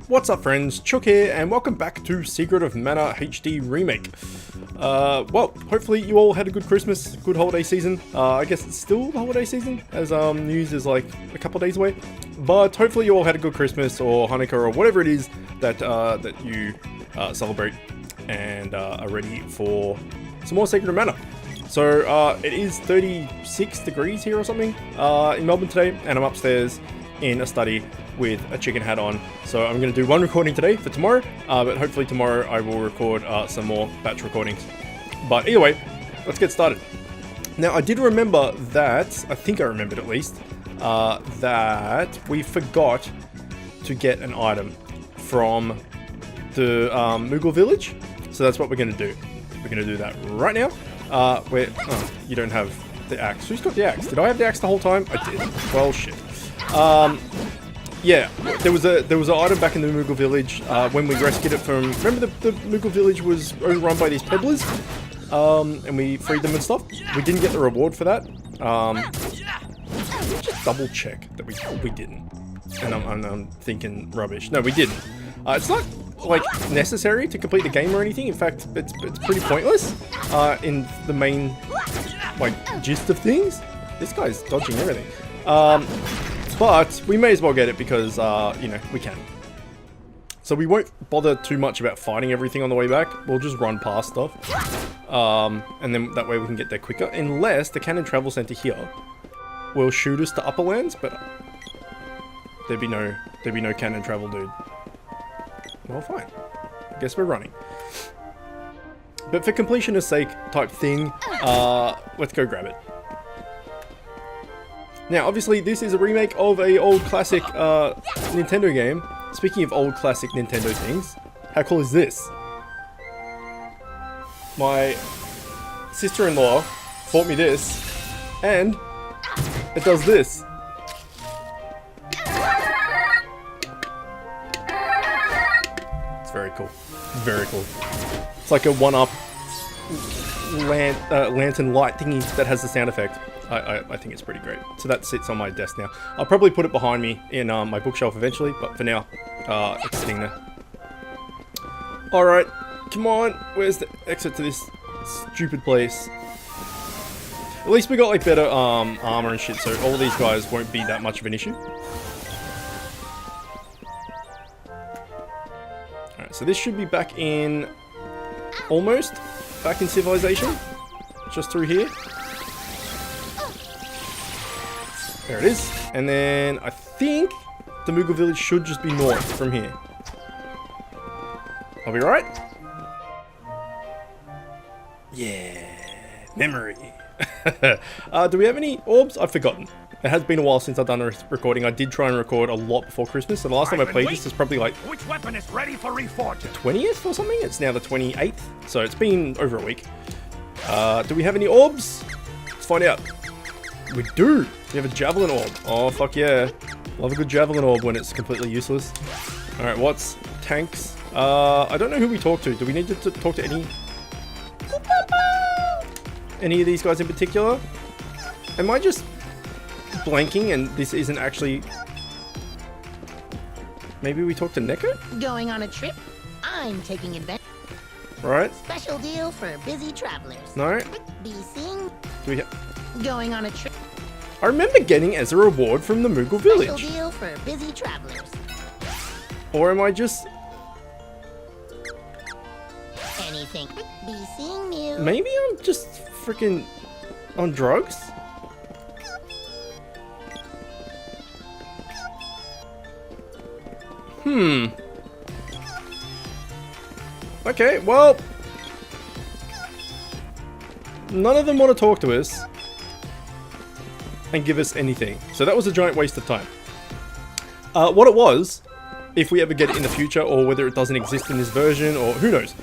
What's up friends, Chook here and welcome back to Secret of Mana HD Remake. Well, hopefully you all had a good Christmas, good holiday season. I guess it's still the holiday season as New Year's is like a couple days away. But hopefully you all had a good Christmas or Hanukkah or whatever it is that, that you celebrate and are ready for some more Secret of Mana. So it is 36 degrees here or something in Melbourne today, and I'm upstairs in a study with a chicken hat on. So I'm going to do one recording today for tomorrow, but hopefully tomorrow I will record some more batch recordings. But either way, let's get started. Now I did remember that, I think I remembered at least, that we forgot to get an item from the Moogle village. So that's what we're going to do. We're going to do that right now. Oh, you don't have the axe. Who's got the axe? Did I have the axe the whole time? I did. Well, shit. Yeah, there was an item back in the Moogle village when we rescued it from. Remember the Moogle village was overrun by these peddlers, and we freed them and stuff. We didn't get the reward for that. Just double check that we didn't. And I'm thinking rubbish. No, we didn't. It's not like necessary to complete the game or anything. In fact, it's pretty pointless in the main like gist of things. This guy's dodging everything. But we may as well get it because, you know, we can. So we won't bother too much about fighting everything on the way back. We'll just run past stuff. And then that way we can get there quicker. Unless the Cannon Travel Center here will shoot us to Upperlands, but there'd be no cannon travel, dude. Well, fine. I guess we're running. But for completionist sake type thing, let's go grab it. Now, obviously, this is a remake of an old classic Nintendo game. Speaking of old classic Nintendo things, how cool is this? My sister-in-law bought me this, and it does this. It's very cool. Very cool. It's like a one-up lantern light thingy that has the sound effect. I think it's pretty great. So that sits on my desk now. I'll probably put it behind me in my bookshelf eventually, but for now, it's sitting there. Alright, come on. Where's the exit to this stupid place? At least we got like better armor and shit, so all these guys won't be that much of an issue. Alright, so this should be back in... almost back in Civilization. Just through here. There it is. And then I think the Moogle village should just be north from here. I'll be right. Yeah. Memory. Do we have any orbs? I've forgotten. It has been a while since I've done a recording. I did try and record a lot before Christmas. So the last time I played this is probably like... Which weapon is ready for reforging? 20th or something? It's now the 28th. So it's been over a week. Do we have any orbs? Let's find out. We do! We have a javelin orb. Oh, fuck yeah. Love a good javelin orb when it's completely useless. Alright, what's tanks? I don't know who we talk to. Do we need to talk to any of these guys in particular? Am I just blanking and this isn't actually... Maybe we talk to Neko? Going on a trip? I'm taking advantage. Right. Special deal for busy travelers. No. Be seeing. Do we Going on a trip. I remember getting as a reward from the Moogle village. Special deal for busy travelers. Or am I just... Anything. Be seeing you. Maybe I'm just freaking on drugs? Okay, well... none of them want to talk to us and give us anything. So that was a giant waste of time. What it was, if we ever get it in the future, or whether it doesn't exist in this version, or who knows.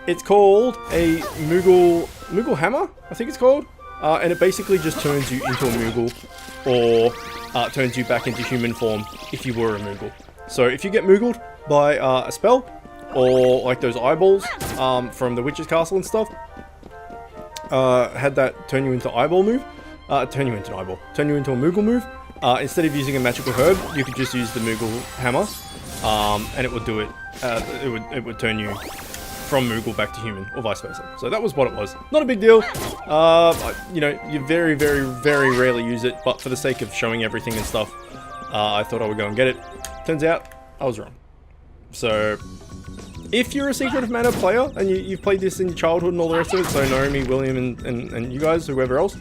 It's called a Moogle Hammer, I think it's called. And it basically just turns you into a Moogle, or turns you back into human form if you were a Moogle. So if you get Moogled by a spell, or like those eyeballs from the Witch's Castle and stuff, had that turn you into eyeball move, turn you into a Moogle move, Instead of using a magical herb, you could just use the Moogle hammer and it would do it. It would turn you from Moogle back to human, or vice versa. So that was what it was. Not a big deal. You know, you very, very, very rarely use it, but for the sake of showing everything and stuff, I thought I would go and get it. Turns out, I was wrong. So, if you're a Secret of Mana player, and you've played this in your childhood and all the rest of it, so Naomi, William, and you guys, whoever else,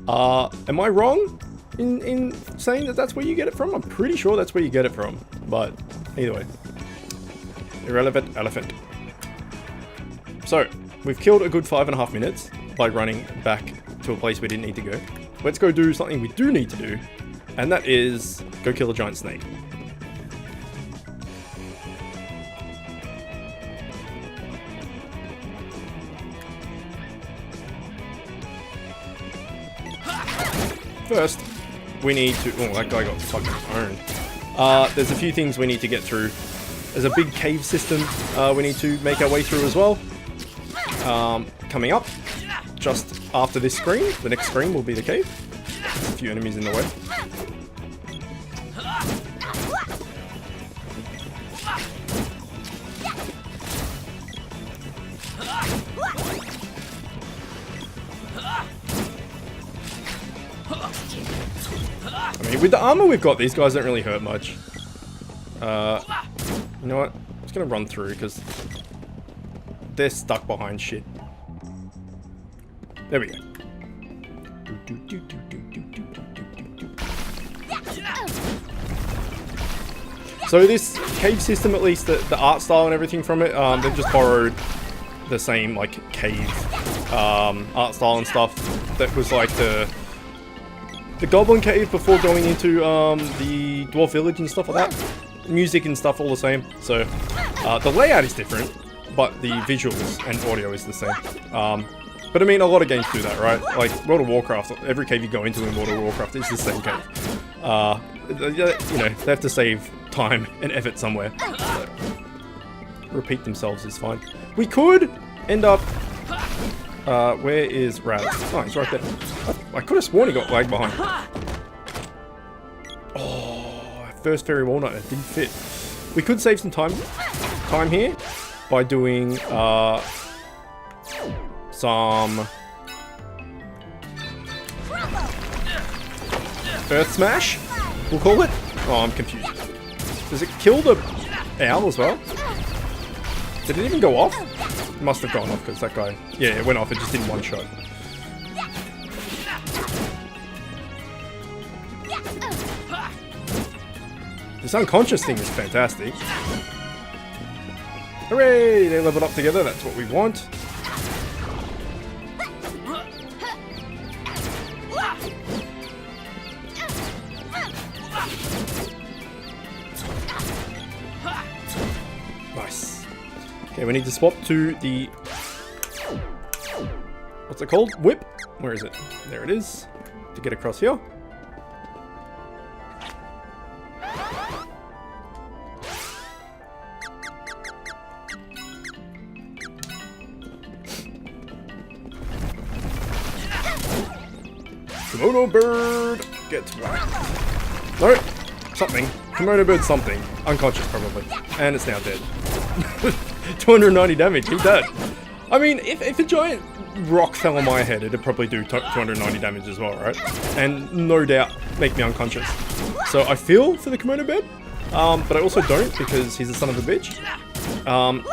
am I wrong in saying that that's where you get it from? I'm pretty sure that's where you get it from, but either way. Irrelevant elephant. So, we've killed a good 5.5 minutes by running back to a place we didn't need to go. Let's go do something we do need to do, and that is go kill a giant snake. First, we need to... Oh, that guy got fucking owned. There's a few things we need to get through. There's a big cave system we need to make our way through as well. Coming up, just after this screen. The next screen will be the cave. There's a few enemies in the way. I mean, with the armor we've got, these guys don't really hurt much. You know what? I'm just gonna run through because they're stuck behind shit. There we go. So this cave system, at least the art style and everything from it, they've just borrowed the same like cave art style and stuff that was like the Goblin Cave before going into the Dwarf Village and stuff like that. Music and stuff all the same. So the layout is different, but the visuals and audio is the same. But I mean, a lot of games do that, right? Like World of Warcraft, every cave you go into in World of Warcraft is the same cave. You know, they have to save time and effort somewhere. So, repeat themselves is fine. We could end up... where is Raz? Oh, he's right there. I could have sworn he got lagged behind. Oh, first fairy walnut, it didn't fit. We could save some time here by doing some Earth Smash, we'll call it. Oh, I'm confused. Does it kill the owl as well? Did it even go off? It must have gone off because that guy... Yeah, it went off, it just did one shot. This unconscious thing is fantastic. Hooray! They leveled up together, that's what we want. Nice. Okay, we need to swap to the... What's it called? Whip? Where is it? There it is. To get across here. Komodo bird! Get back. No! Something. Komodo bird something. Unconscious probably. And it's now dead. 290 damage, keep that. I mean, if a giant rock fell on my head, it'd probably do 290 damage as well, right? And no doubt make me unconscious. So I feel for the Komodo bird, but I also don't because he's a son of a bitch.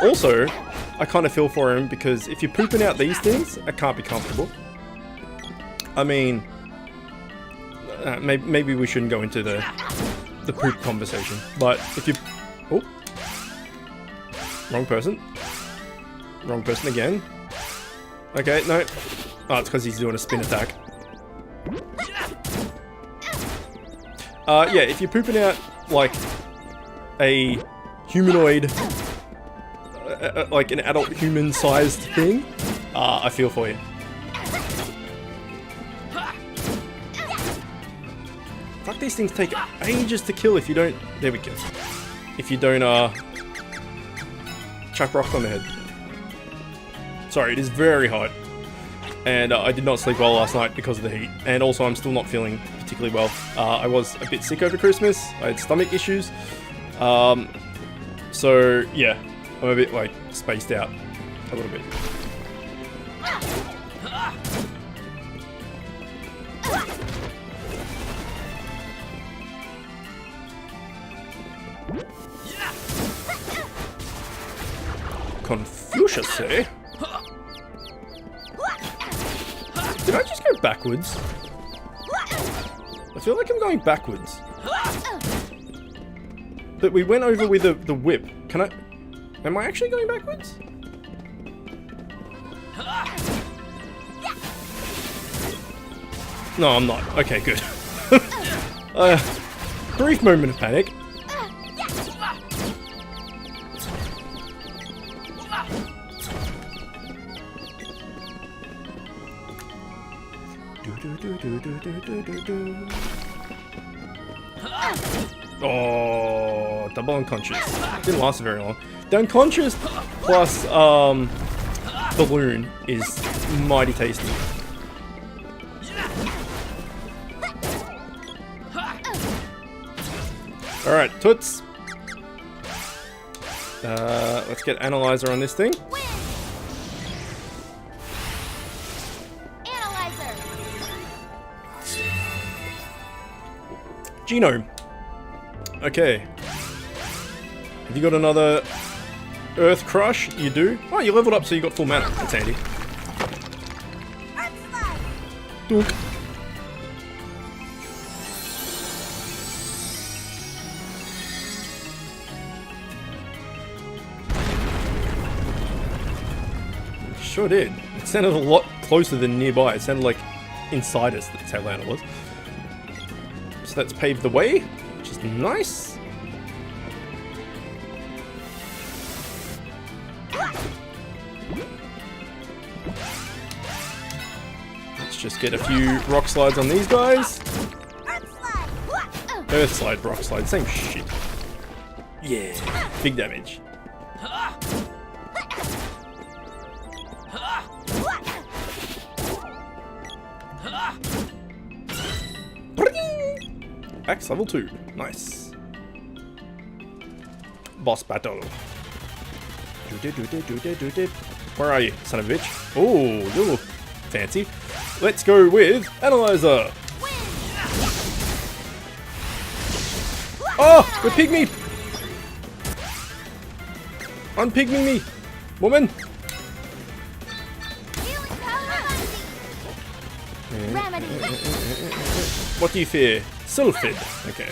Also, I kind of feel for him because if you're pooping out these things, it can't be comfortable. I mean, maybe we shouldn't go into the poop conversation, but if you... Oh. Wrong person. Wrong person again. Okay, no. Oh, it's because he's doing a spin attack. Yeah, if you're pooping out, like, a humanoid, like an adult human-sized thing, I feel for you. Fuck, these things take ages to kill if you don't... There we go. If you don't, chuck rocks on the head. Sorry, it is very hot. And I did not sleep well last night because of the heat. And also, I'm still not feeling particularly well. I was a bit sick over Christmas. I had stomach issues. So yeah, I'm a bit like spaced out a little bit. Confucius, eh? Did I just go backwards? I feel like I'm going backwards. But we went over with the whip. Can I... Am I actually going backwards? No, I'm not. Okay, good. Brief moment of panic. Oh, double unconscious. Didn't last very long. The unconscious plus balloon is mighty tasty. Alright, toots. Let's get analyzer on this thing. Genome. Okay. Have you got another Earth Crush? You do? Oh, you leveled up so you got full mana. That's handy. Dunk. Sure did. It sounded a lot closer than nearby. It sounded like inside us. That's how loud it was. So that's paved the way, which is nice. Let's just get a few rock slides on these guys. Earth slide, rock slide, same shit. Yeah, big damage. Axe level 2. Nice. Boss battle. Where are you, son of a bitch? Oh, you look fancy. Let's go with Analyzer. Oh, we're pygmy. Unpygmy me, woman. What do you fear? Sylphid. Okay.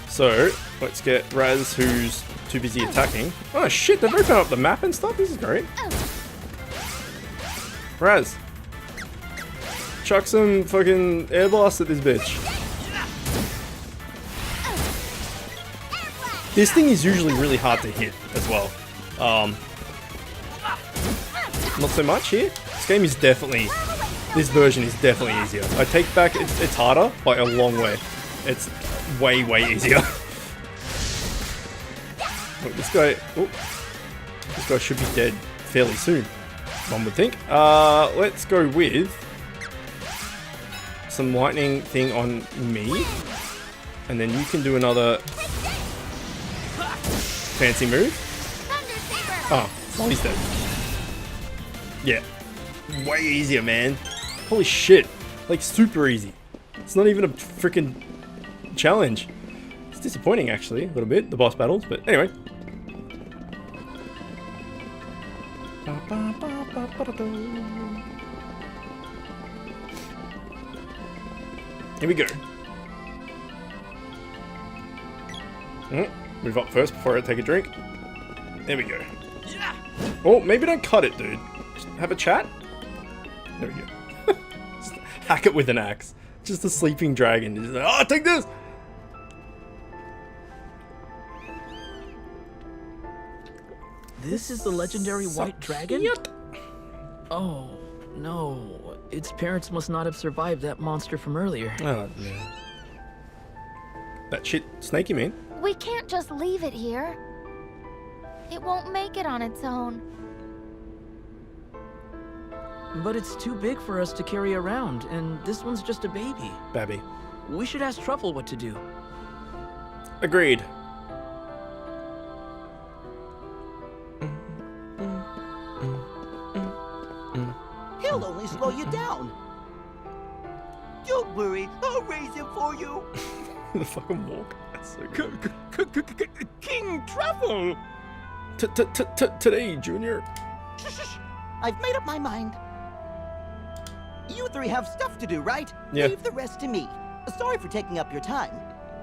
So, let's get Raz, who's too busy attacking. Oh shit, they've opened up the map and stuff? This is great. Raz. Chuck some fucking air blast at this bitch. This thing is usually really hard to hit as well. Not so much here. This game is definitely... This version is definitely easier. I take back, it's harder by a long way. It's way, way easier. Look, this guy should be dead fairly soon, one would think. Let's go with some lightning thing on me, and then you can do another fancy move. Oh, well, he's dead. Yeah, way easier, man. Holy shit, like super easy. It's not even a freaking challenge. It's disappointing actually, a little bit, the boss battles, but anyway. Here we go. Move up first before I take a drink. There we go. Oh, maybe don't cut it, dude. Just have a chat. There we go. Just hack it with an axe. Just a sleeping dragon. Just like, oh, take this! This is the legendary white dragon? Yep. Oh, no. Its parents must not have survived that monster from earlier. Oh, no. That shit snake, you mean? We can't just leave it here. It won't make it on its own. But it's too big for us to carry around, and this one's just a baby. Babby. We should ask Truffle what to do. Agreed. slow you down. Don't worry, I'll raise him for you. The fucking walk. That's so good. King Truffle! Today, Junior. Shh. I've made up my mind. You three have stuff to do, right? Yeah. Leave the rest to me. Sorry for taking up your time.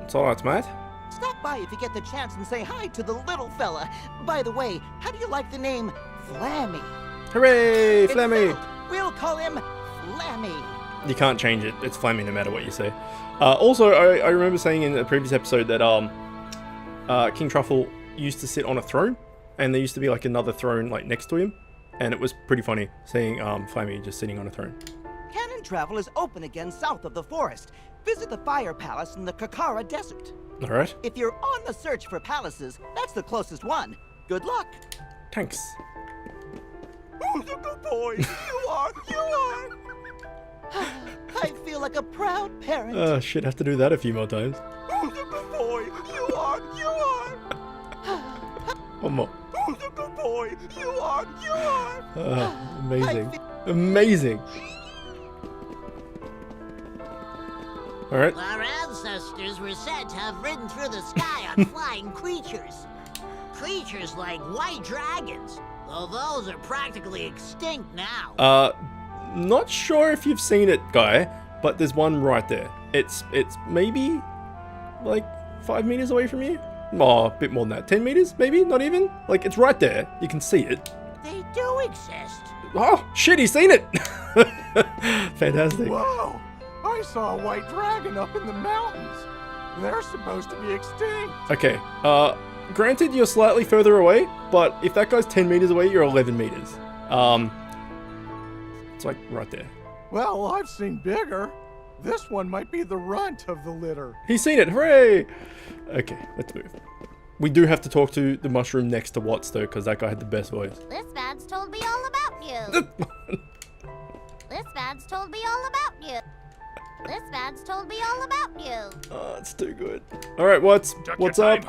It's alright, mate. Stop by if you get the chance and say hi to the little fella. By the way, how do you like the name Flammie? Hooray, It's Flammie! settled. We'll call him Flammie. You can't change it. It's Flammie no matter what you say. Also, I remember saying in a previous episode that King Truffle used to sit on a throne, and there used to be like another throne like next to him, and it was pretty funny seeing Flammie just sitting on a throne. Cannon travel is open again south of the forest. Visit the Fire Palace in the Kakkara Desert. All right. If you're on the search for palaces, that's the closest one. Good luck. Thanks. Oh, the good boy. You are. I feel like a proud parent. Oh shit! Have to do that a few more times. Oh, the good boy. You are. One more. Oh, the good boy. You are. Amazing. Amazing. All right. Our ancestors were said to have ridden through the sky on flying creatures. Creatures like white dragons, though those are practically extinct now. Not sure if you've seen it, guy, but there's one right there. It's maybe like 5 meters away from you. Oh, a bit more than that. 10 meters, maybe? Not even? Like, it's right there. You can see it. They do exist. Oh, shit, he's seen it! Fantastic. Whoa! I saw a white dragon up in the mountains. They're supposed to be extinct. Okay, granted you're slightly further away, but if that guy's 10 meters away, you're 11 meters. It's like right there. Well, I've seen bigger. This one might be the runt of the litter. He's seen it, hooray! Okay, let's move. We do have to talk to the mushroom next to Watts, though, because that guy had the best voice. This man's told me all about you. This man's told me all about you. This man's told me all about you. Oh, it's too good. All right, Watts, what's up?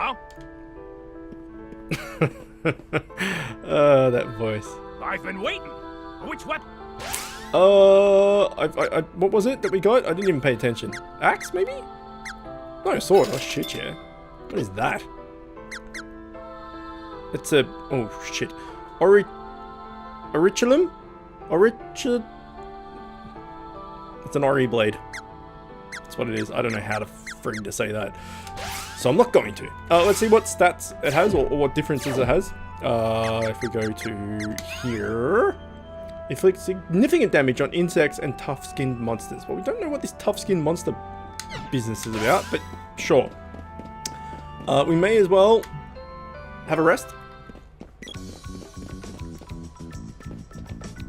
That voice. I've been waiting. Which what? What was it that we got? I didn't even pay attention. Axe, maybe? No, sword. Oh, shit, yeah. What is that? It's a... Oh, shit. Auriculum? It's an Ori blade. That's what it is. I don't know how to frig to say that. So I'm not going to. Let's see what stats it has, or what differences it has. If we go to here... Inflicts significant damage on insects and tough-skinned monsters. Well, we don't know what this tough-skinned monster business is about, but sure. We may as well have a rest.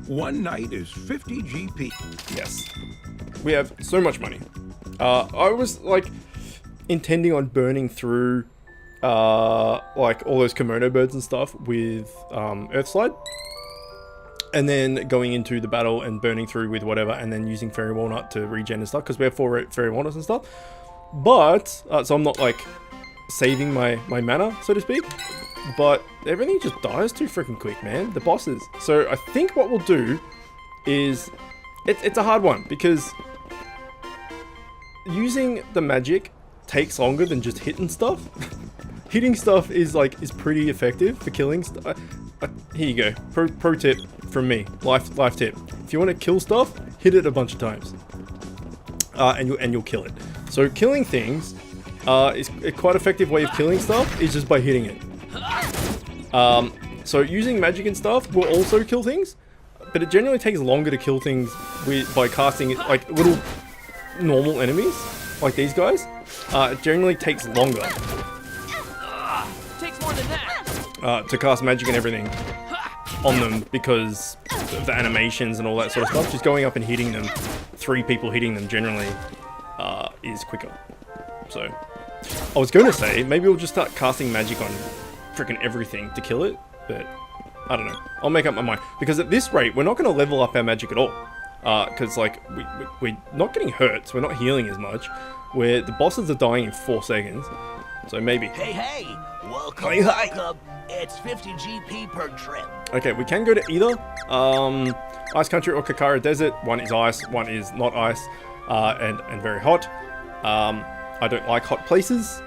One night is 50 GP. Yes. We have so much money. I was, like, intending on burning through, like, all those kimono birds and stuff with Earthslide. And then going into the battle and burning through with whatever, and then using Fairy Walnut to regen and stuff, because we have 4 Fairy Walnuts and stuff. But, so I'm not, like, saving my mana, so to speak. But everything just dies too freaking quick, man. The bosses. So I think what we'll do is... It's a hard one, because using the magic takes longer than just hitting stuff. Hitting stuff is pretty effective for killing stuff. Here you go. Pro tip from me. Life tip. If you want to kill stuff, hit it a bunch of times. And you'll kill it. So killing things is a quite effective way of killing stuff is just by hitting it. So using magic and stuff will also kill things, but it generally takes longer to kill things by casting it like little normal enemies, like these guys. It generally takes longer. Takes more than that. To cast magic and everything on them because of the animations and all that sort of stuff. Just going up and hitting them, 3 people hitting them generally is quicker. So I was going to say maybe we'll just start casting magic on freaking everything to kill it, but I don't know. I'll make up my mind, because at this rate we're not going to level up our magic at all, because like we're not getting hurt, so we're not healing as much. Where the bosses are dying in 4 seconds. So maybe. Hey, welcome, Hey. welcome. It's 50 GP per trip. Okay, we can go to either Ice Country or Kakkara Desert. One is ice, one is not ice, and very hot. I don't like hot places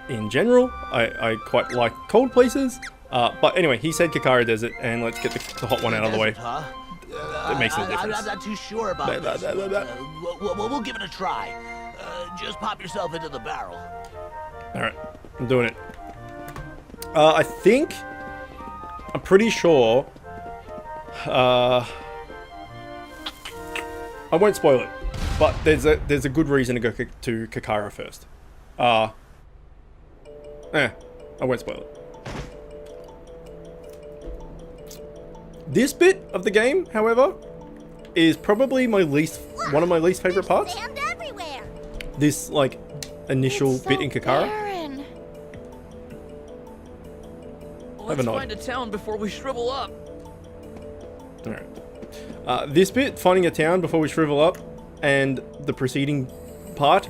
in general. I quite like cold places. But anyway, he said Kakkara Desert, and let's get the hot one out of the way. Huh? It makes no difference. I'm not too sure about this. We'll give it a try. Just pop yourself into the barrel. Alright, I'm doing it. I'm pretty sure, I won't spoil it, but there's a good reason to go to Kakkara first. I won't spoil it. This bit of the game, however, is probably one of my least favorite parts. Sand everywhere. This, like, initial bit in Kakkara. Barren. Let's find a town before we shrivel up. Alright. This bit, finding a town before we shrivel up, and the preceding part,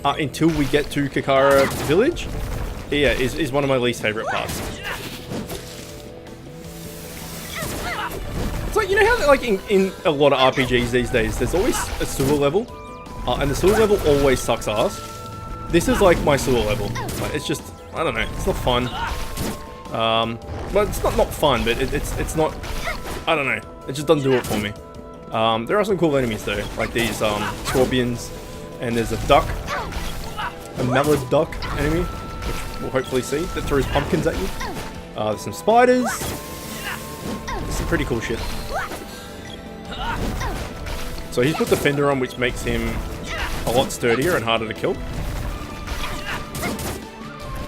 until we get to Kakkara Village, yeah, is one of my least favorite parts. It's like, you know how, like, in a lot of RPGs these days, there's always a sewer level, and the sewer level always sucks ass. This is like my sewer level. Like, it's just, I don't know, it's not fun. Well, it's not fun, but it's not, I don't know, it just doesn't do it for me. There are some cool enemies though, like these scorpions, and there's a duck, a MacLeod duck enemy, which we'll hopefully see, that throws pumpkins at you. There's some spiders, some pretty cool shit. So he's put the fender on, which makes him a lot sturdier and harder to kill.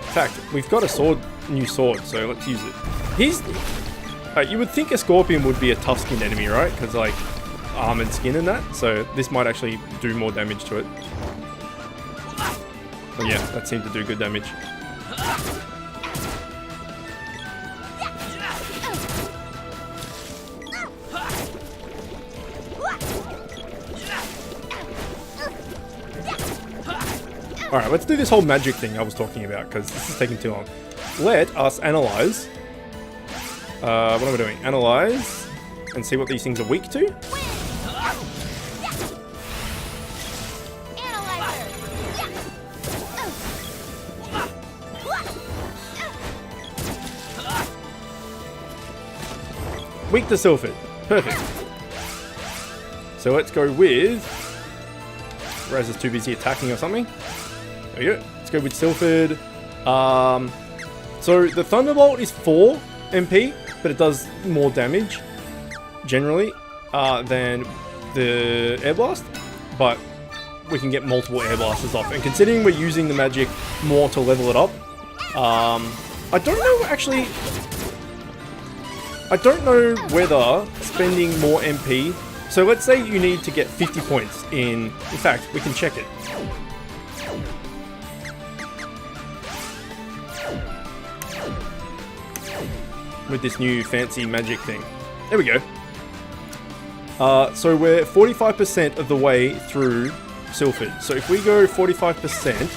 In fact, we've got a new sword, so let's use it. You would think a scorpion would be a tough skinned enemy, right? Because like armored skin and that, so this might actually do more damage to it. But yeah, that seemed to do good damage. Alright, let's do this whole magic thing I was talking about, because this is taking too long. Let us analyze. What am I doing? Analyze, and see what these things are weak to. Weak to sulfate. Perfect. So let's go with... Raz is too busy attacking or something. There we go. Let's go with Silphid. So the Thunderbolt is 4 MP, but it does more damage, generally, than the Air Blast. But we can get multiple Air Blasters off. And considering we're using the magic more to level it up, I don't know, actually... I don't know whether spending more MP... So let's say you need to get 50 points in... In fact, we can check it. With this new fancy magic thing. There we go. So we're 45% of the way through Silphid. So if we go 45%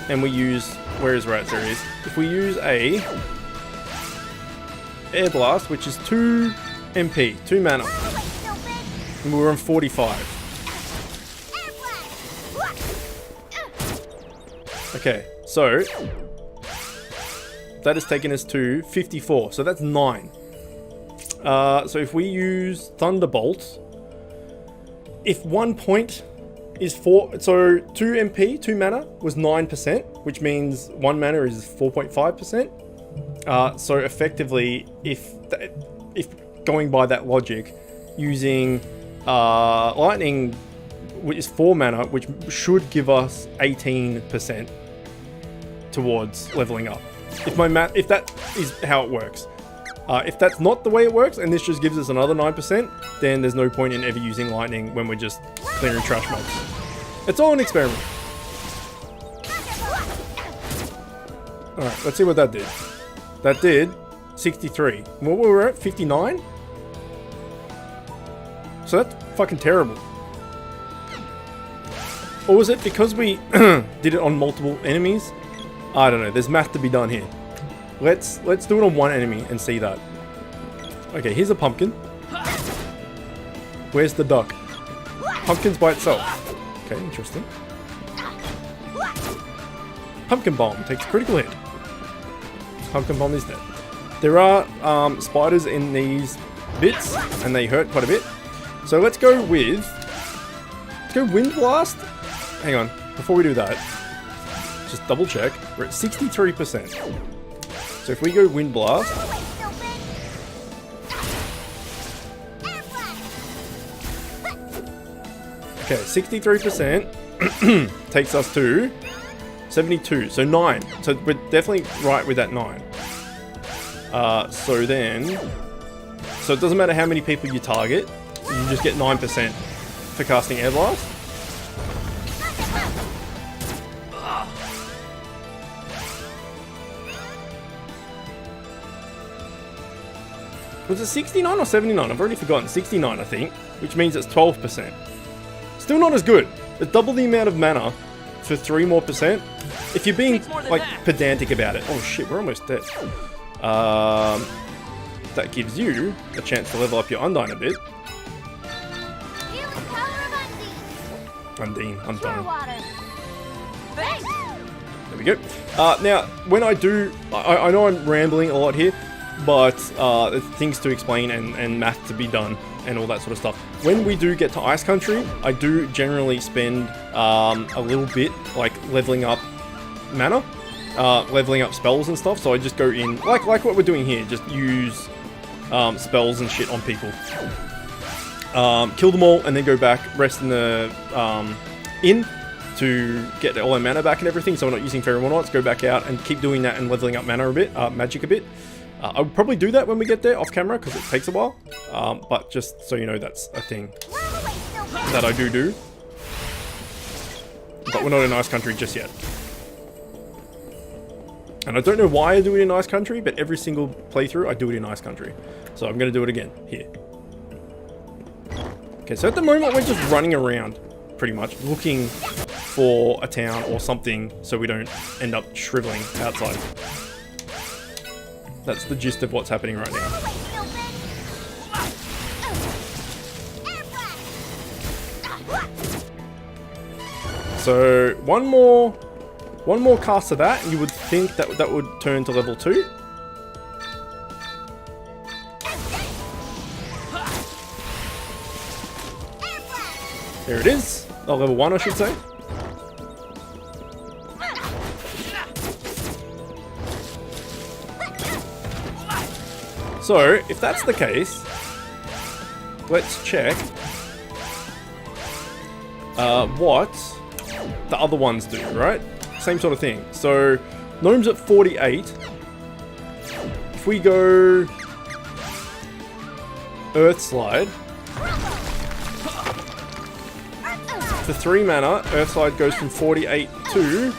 and we use... Where is Rat? There he is. If we use a Air Blast, which is 2 MP, 2 mana. And we're on 45. Okay, so that has taken us to 54, so that's 9. So if we use Thunderbolt, if 1 point is 4, so 2 MP, 2 mana was 9%, which means 1 mana is 4.5%. So effectively, if going by that logic, using Lightning, which is 4 mana, which should give us 18% towards leveling up. If that is how it works. If that's not the way it works, and this just gives us another 9%, then there's no point in ever using Lightning when we're just clearing trash mobs. It's all an experiment. Alright, let's see what that did. That did 63. What were we at? 59? So that's fucking terrible. Or was it because we did it on multiple enemies I don't know. There's math to be done here. Let's do it on one enemy and see that. Okay, here's a pumpkin. Where's the duck? Pumpkin's by itself. Okay, interesting. Pumpkin bomb takes critical hit. Pumpkin bomb is dead. There are spiders in these bits, and they hurt quite a bit. So let's go with... Let's go Wind Blast. Hang on, before we do that, just double check. We're at 63%. So if we go Wind Blast... Okay, 63% takes us to 72, so 9. So we're definitely right with that 9. So it doesn't matter how many people you target, you just get 9% for casting Air Blast. Was it 69 or 79? I've already forgotten. 69, I think, which means it's 12%. Still not as good. It's double the amount of mana for 3% more. If you're being like pedantic about it. Oh shit, we're almost dead. That gives you a chance to level up your Undyne a bit. Undine. There we go. Now, when I do, I know I'm rambling a lot here, but there's things to explain and math to be done and all that sort of stuff. When we do get to Ice Country, I do generally spend a little bit like leveling up mana, leveling up spells and stuff. So I just go in like what we're doing here, just use spells and shit on people, kill them all, and then go back, rest in the inn to get all our mana back and everything. So we're not using Pheromone Arts. Go back out and keep doing that and leveling up mana a bit, magic a bit. I would probably do that when we get there off camera because it takes a while, but just so you know, that's a thing that I do. But we're not in Ice Country just yet. And I don't know why I do it in Ice Country, but every single playthrough I do it in Ice Country. So I'm going to do it again here. Okay, so at the moment we're just running around pretty much looking for a town or something so we don't end up shriveling outside. That's the gist of what's happening right now. So one more cast of that, and you would think that that would turn to level 2. There it is. Oh, level 1, I should say. So, if that's the case, let's check what the other ones do, right? Same sort of thing. So, Gnome's at 48. If we go Earth Slide, for 3 mana, Earth Slide goes from 48 to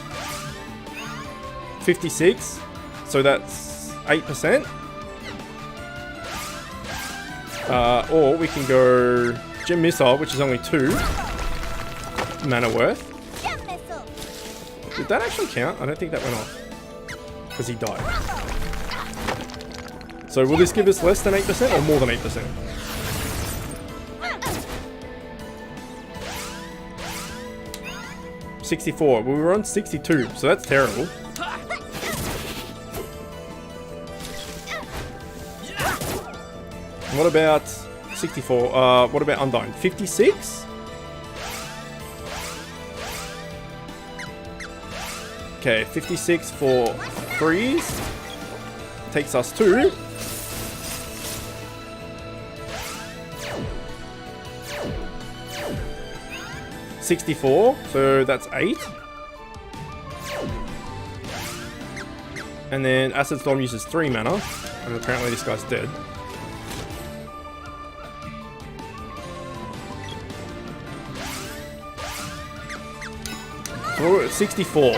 56. So that's 8%. Or we can go Gem Missile, which is only 2 mana worth. Did that actually count? I don't think that went off. Because he died. So will this give us less than 8% or more than 8%? $64. Well, we were on 62, so that's terrible. What about 64? What about Undyne? 56? Okay, 56 for freeze. Takes us to... $64, so that's 8. And then Acid Storm uses 3 mana, and apparently this guy's dead. So we're at 64.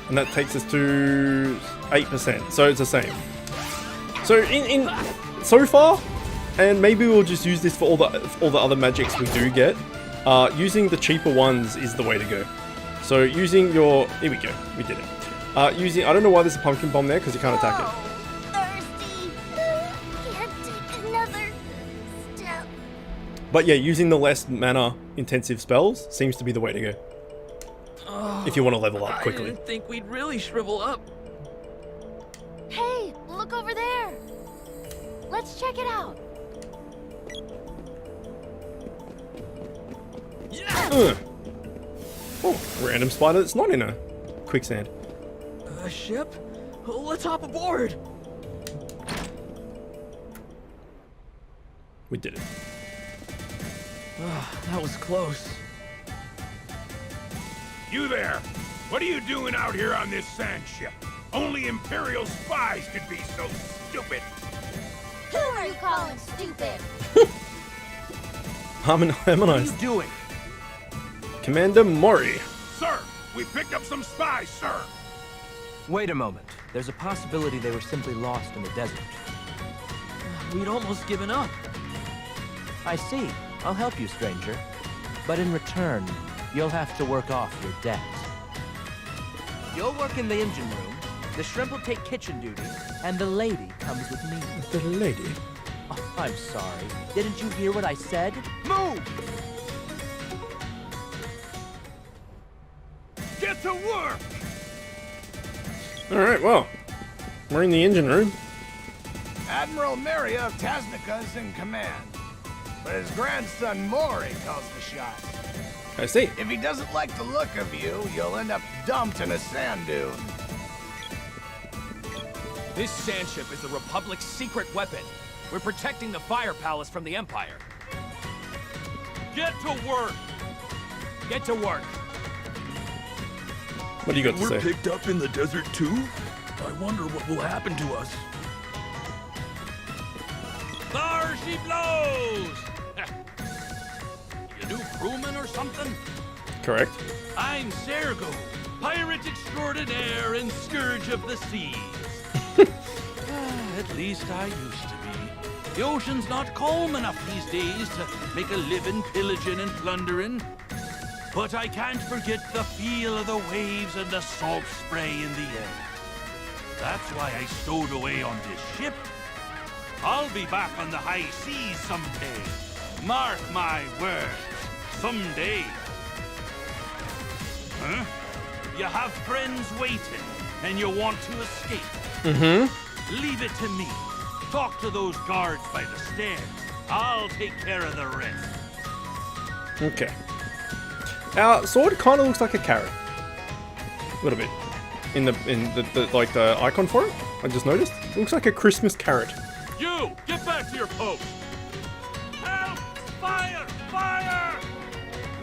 And that takes us to 8%, so it's the same. So so far, and maybe we'll just use this for all the other magics we do get. Using the cheaper ones is the way to go. So using your... Here we go. We did it. I don't know why there's a pumpkin bomb there, because you can't attack it. Thirsty. Can't take another step. But yeah, using the less mana intensive spells seems to be the way to go. If you want to level up I quickly. didn't think we'd really shrivel up. Hey, look over there. Let's check it out. Oh, random spider that's not in a quicksand. A ship? Let's hop aboard. We did it. That was close. You there! What are you doing out here on this sand ship? Only Imperial spies could be so stupid! Who are you calling stupid? What are you Harmonized. doing? Commander Mori. Sir, we picked up some spies, sir! Wait a moment. There's a possibility they were simply lost in the desert. We'd almost given up. I see. I'll help you, stranger. But in return, you'll have to work off your debt. You'll work in the engine room, the shrimp will take kitchen duty, and the lady comes with me. The lady. Oh, I'm sorry. Didn't you hear what I said? Move! Get to work! Alright, well. We're in the engine room. Admiral Maria of Tasnica is in command, but his grandson Mori calls the shots. I see. If he doesn't like the look of you, you'll end up dumped in a sand dune. This sand ship is the Republic's secret weapon. We're protecting the Fire Palace from the Empire. Get to work! Get to work! What do you got to say? Picked up in the desert too? I wonder what will happen to us. There she blows! You new crewman or something? Correct. I'm Sergo, pirate extraordinaire and scourge of the seas. At least I used to be. The ocean's not calm enough these days to make a living pillaging and plundering. But I can't forget the feel of the waves and the salt spray in the air. That's why I stowed away on this ship. I'll be back on the high seas someday. Mark my words, someday. Huh? You have friends waiting, and you want to escape. Mm-hmm. Leave it to me. Talk to those guards by the stairs. I'll take care of the rest. Okay. Our sword kind of looks like a carrot. A little bit. In the like the icon for it, I just noticed. It looks like a Christmas carrot. You, get back to your post. Help! Fire! Fire!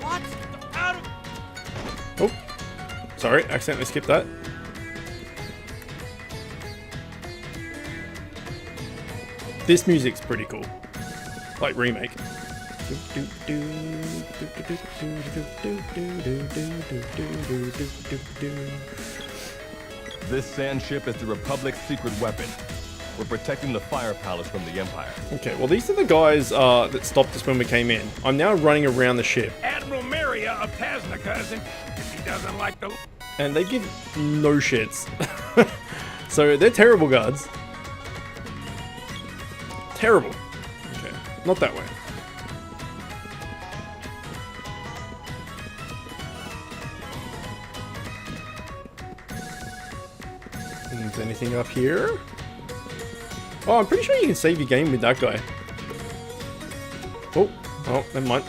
What? Out of... Oh. Sorry, accidentally skipped that. This music's pretty cool. Like remake. This sand ship is the Republic's secret weapon. We're protecting the Fire Palace from the Empire. Okay, well these are the guys that stopped us when we came in. I'm now running around the ship. Admiral Maria of Tasnica is in... If he doesn't like the... And they give no shits. So they're terrible guards. Terrible. Okay, not that way. Is anything up here? Oh, I'm pretty sure you can save your game with that guy. Oh, never mind.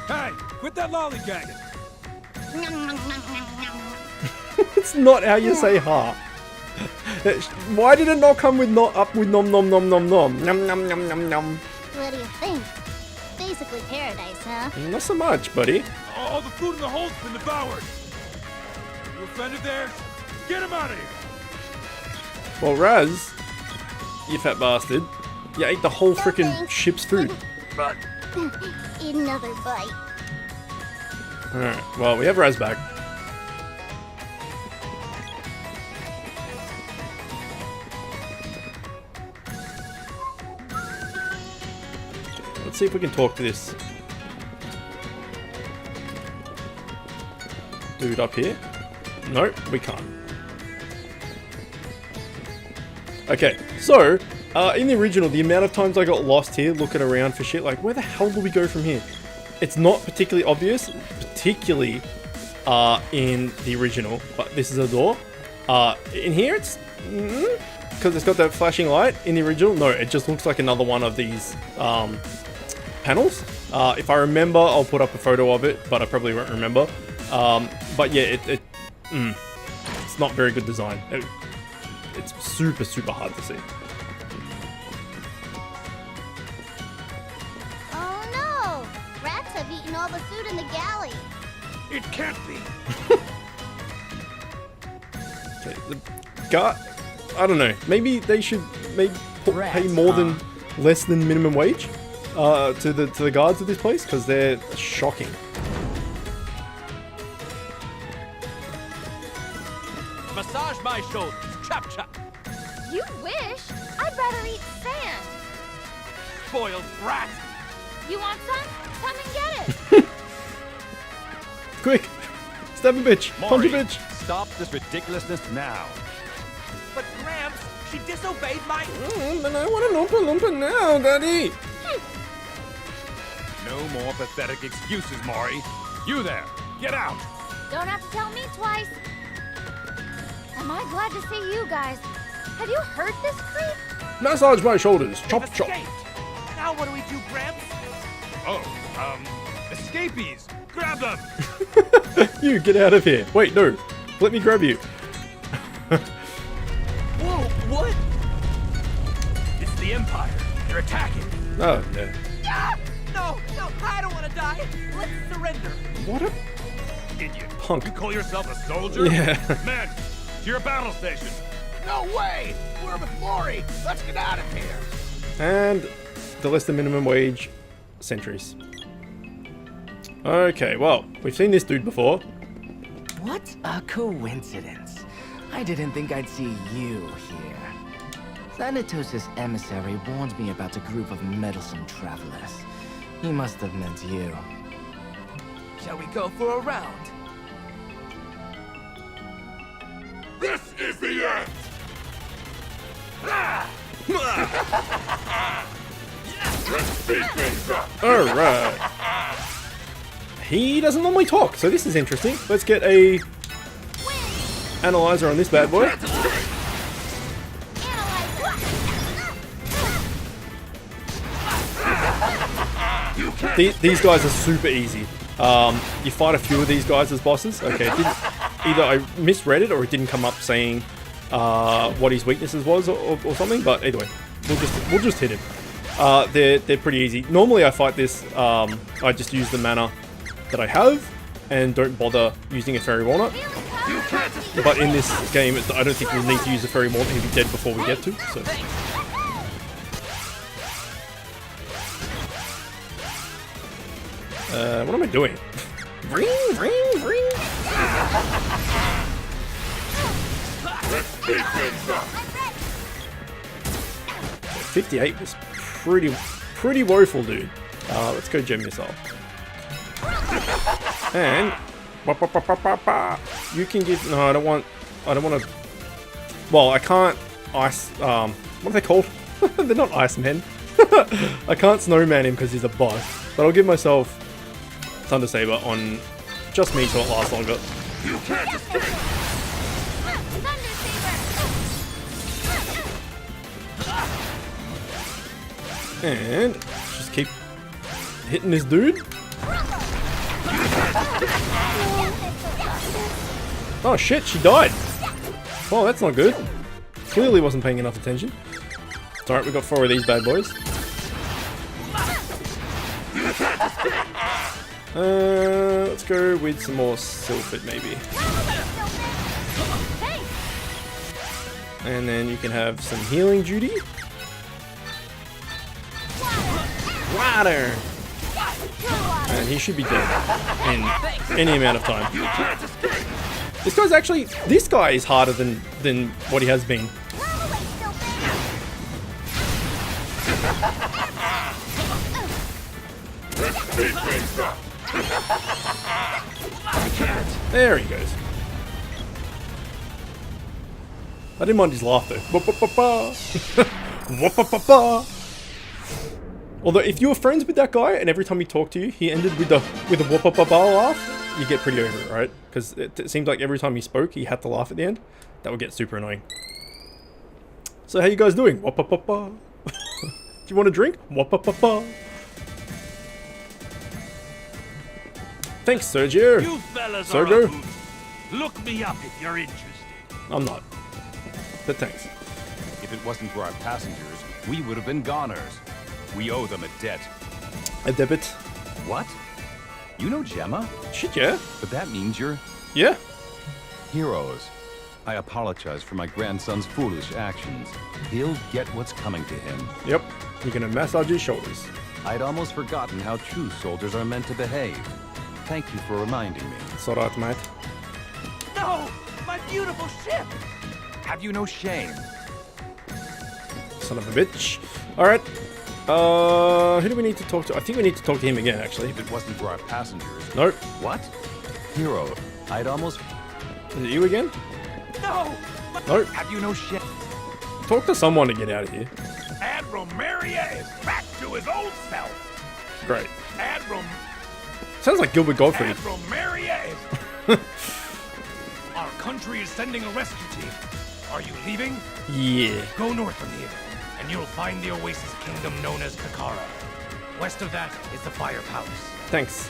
Hey, quit that lollygagging. It's not how you say ha. Why did it not come with nom nom nom nom nom? Nom nom nom nom nom. What do you think? Basically paradise, huh? Not so much, buddy. All the food in the hold's been devoured. You offended there? Get him out of here. Well, Raz, you fat bastard, you ate the whole frickin' ship's food. Eat another bite. Alright, well, we have Raz back. Let's see if we can talk to this dude up here. Nope, we can't. Okay, so, in the original, the amount of times I got lost here looking around for shit, like, where the hell do we go from here? It's not particularly obvious, particularly in the original, but this is a door. In here, it's... because it's got that flashing light. In the original, no, it just looks like another one of these panels. If I remember, I'll put up a photo of it, but I probably won't remember. But yeah, it's not very good design. It's super, super hard to see. Oh no! Rats have eaten all the food in the galley. It can't be. Okay, the guard... I don't know. Maybe they should pay more than less than minimum wage to the guards of this place, because they're shocking. Massage my shoulders. Chop chop. You wish. I'd rather eat sand. Spoiled brat. You want some? Come and get it. Quick! Stab a bitch! Punch a bitch! Stop this ridiculousness now. But Gramps, she disobeyed my... But I want an Oompa Loompa now, Daddy! No more pathetic excuses, Maury. You there, get out! Don't have to tell me twice. Am I glad to see you guys? Have you heard this creep? Massage my shoulders! Chop chop! Now what do we do, Gramps? Oh, escapees! Grab them! You, get out of here! Wait, no! Let me grab you! Whoa, what? It's the Empire. They're attacking. Oh, no. Ah! No, I don't want to die. Let's surrender. What a Idiot. punk. You call yourself a soldier? Yeah. Men, to your battle station. No way! We're with Maury! Let's get out of here! And the less than minimum wage sentries. Okay, well, we've seen this dude before. What a coincidence. I didn't think I'd see you here. Thanatos' emissary warned me about a group of meddlesome travelers. He must have meant you. Shall we go for a round? This is the end! Let's speed things up! Alright. He doesn't normally talk, so this is interesting. Let's get a analyzer on this bad boy. These guys are super easy. You fight a few of these guys as bosses. Okay, either I misread it or it didn't come up saying what his weaknesses was or something. But either way, we'll just hit him. They're pretty easy. Normally I fight this. I just use the mana that I have and don't bother using a fairy walnut. But in this game, I don't think we'll need to use a fairy walnut. He'll be dead before we get to. So. What am I doing? Ring, ring, ring. 58 was pretty woeful, dude. Let's go gem missile. And you can give. No, I don't want to. Well, I can't ice. What are they called? They're not ice men. I can't snowman him because he's a boss. But I'll give myself Thunder Saber on just me so it lasts longer. You can't escape! And just keep hitting this dude. Oh shit, she died. Oh, that's not good. Clearly wasn't paying enough attention. It's alright, we got 4 of these bad boys. Let's go with some more Sylphid maybe. And then you can have some healing duty. Water! And he should be dead in any amount of time. This guy is harder than what he has been. There he goes. I didn't mind his laugh though. Although if you were friends with that guy and every time he talked to you, he ended with a laugh, you get pretty over it, right? Because it seems like every time he spoke, he had to laugh at the end. That would get super annoying. So how you guys doing? Do you want a drink? Thanks, Sergio. You fellas Sergio? are a hoot. Look me up if you're interested. I'm not. But thanks. If it wasn't for our passengers, we would have been goners. We owe them a debt. A debit. What? You know Gemma? Shit, yeah. But that means you're... Yeah. Heroes. I apologize for my grandson's foolish actions. He'll get what's coming to him. Yep. You're gonna massage his shoulders. I'd almost forgotten how true soldiers are meant to behave. Thank you for reminding me. It's alright, mate. No! My beautiful ship! Have you no shame? Son of a bitch. Alright. Who do we need to talk to? I think we need to talk to him again, actually. If it wasn't for our passengers... Nope. What? Hero, I'd almost... Is it you again? No! Nope. Have you no shame? Talk to someone to get out of here. Admiral Maria is back to his old self. Great. Admiral Sounds like Gilbert Gottfried. Admiral Maria is... Our country is sending a rescue team. Are you leaving? Yeah. Go north from here, and you'll find the oasis kingdom known as Kakkara. West of that is the Fire Palace. Thanks.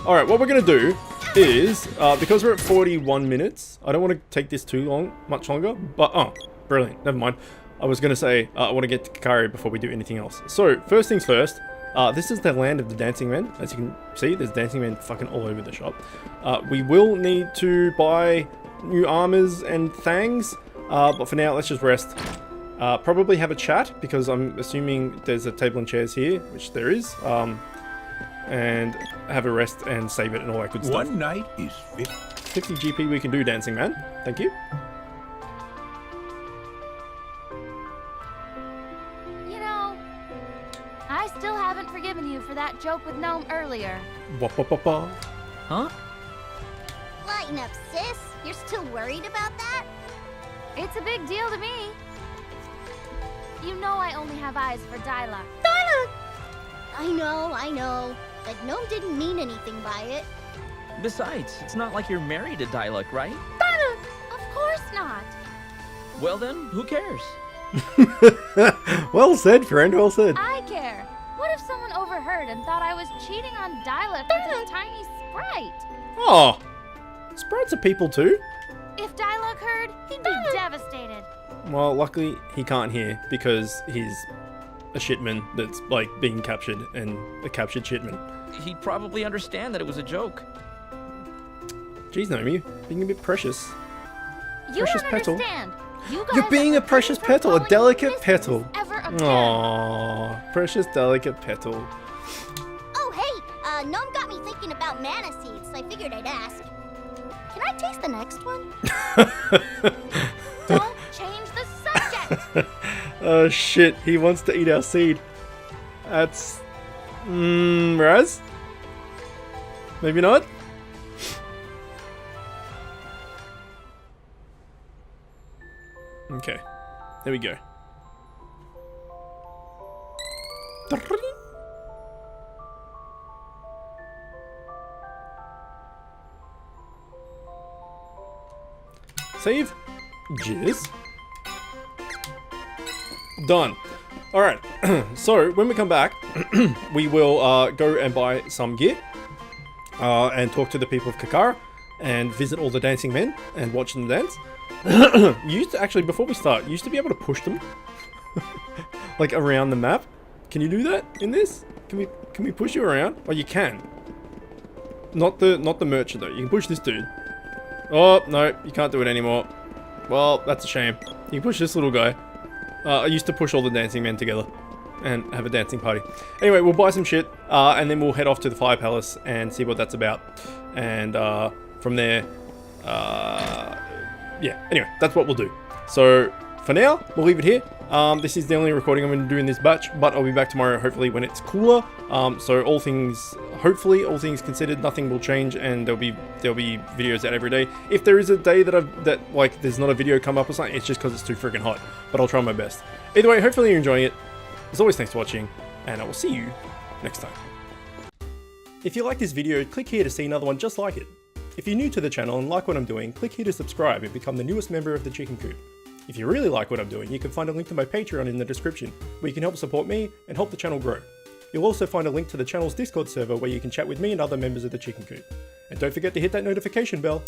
Alright, what we're going to do is, because we're at 41 minutes, I don't want to take this much longer, but, oh, brilliant, never mind. I was going to say, I want to get to Kakkara before we do anything else. So, first things first, this is the land of the Dacing Men. As you can see, there's Dacing Men fucking all over the shop. We will need to buy new armors and things, but for now, let's just rest. Probably have a chat, because I'm assuming there's a table and chairs here, which there is. And have a rest and save it and all that good stuff. One night is 50 GP we can do, Dacing Man. Thank you. You know, I still haven't forgiven you for that joke with Gnome earlier. Huh? Lighten up, sis. You're still worried about that? It's a big deal to me. You know I only have eyes for dialogue. Dialogue! I know. But Gnome didn't mean anything by it. Besides, it's not like you're married to Dialog, right? Dialogue! Of course not. Well then, who cares? Well said, friend, well said. I care. What if someone overheard and thought I was cheating on Dialog with a tiny sprite? Oh, sprites are people too. If Dialog heard, he'd be devastated. Well, luckily he can't hear because he's a shitman that's like being captured and a captured shitman. He'd probably understand that it was a joke. Jeez, Naomi, being a bit precious. You Precious don't petal. understand. You guys You're being are a precious forbidden petal, from a delicate calling me petal. missus ever again. Aww, precious delicate petal. Oh, hey, Gnome got me thinking about mana seeds, so I figured I'd ask. Can I taste the next one? Don't change the subject. Oh shit, he wants to eat our seed. That's... Raz? Maybe not? Okay, there we go. Save. Jizz. Done. Alright, so when we come back, we will go and buy some gear and talk to the people of Kakkara and visit all the Dacing Men and watch them dance. You used to, actually, before we start, you used to be able to push them like around the map. Can you do that in this? Can we push you around? Oh, you can. Not the merchant though. You can push this dude. Oh, no, you can't do it anymore. Well, that's a shame. You can push this little guy. I used to push all the Dacing Men together and have a dancing party. Anyway, we'll buy some shit, and then we'll head off to the Fire Palace and see what that's about. And from there, yeah, anyway, that's what we'll do. So, for now, we'll leave it here. This is the only recording I'm going to do in this batch, but I'll be back tomorrow, hopefully, when it's cooler. So hopefully, all things considered, nothing will change, and there'll be videos out every day. If there is a day that like there's not a video come up or something, it's just because it's too freaking hot. But I'll try my best. Either way, hopefully you're enjoying it. As always, thanks for watching, and I will see you next time. If you like this video, click here to see another one just like it. If you're new to the channel and like what I'm doing, click here to subscribe and become the newest member of the Chicken Coop. If you really like what I'm doing, you can find a link to my Patreon in the description, where you can help support me and help the channel grow. You'll also find a link to the channel's Discord server where you can chat with me and other members of the Chicken Coop. And don't forget to hit that notification bell.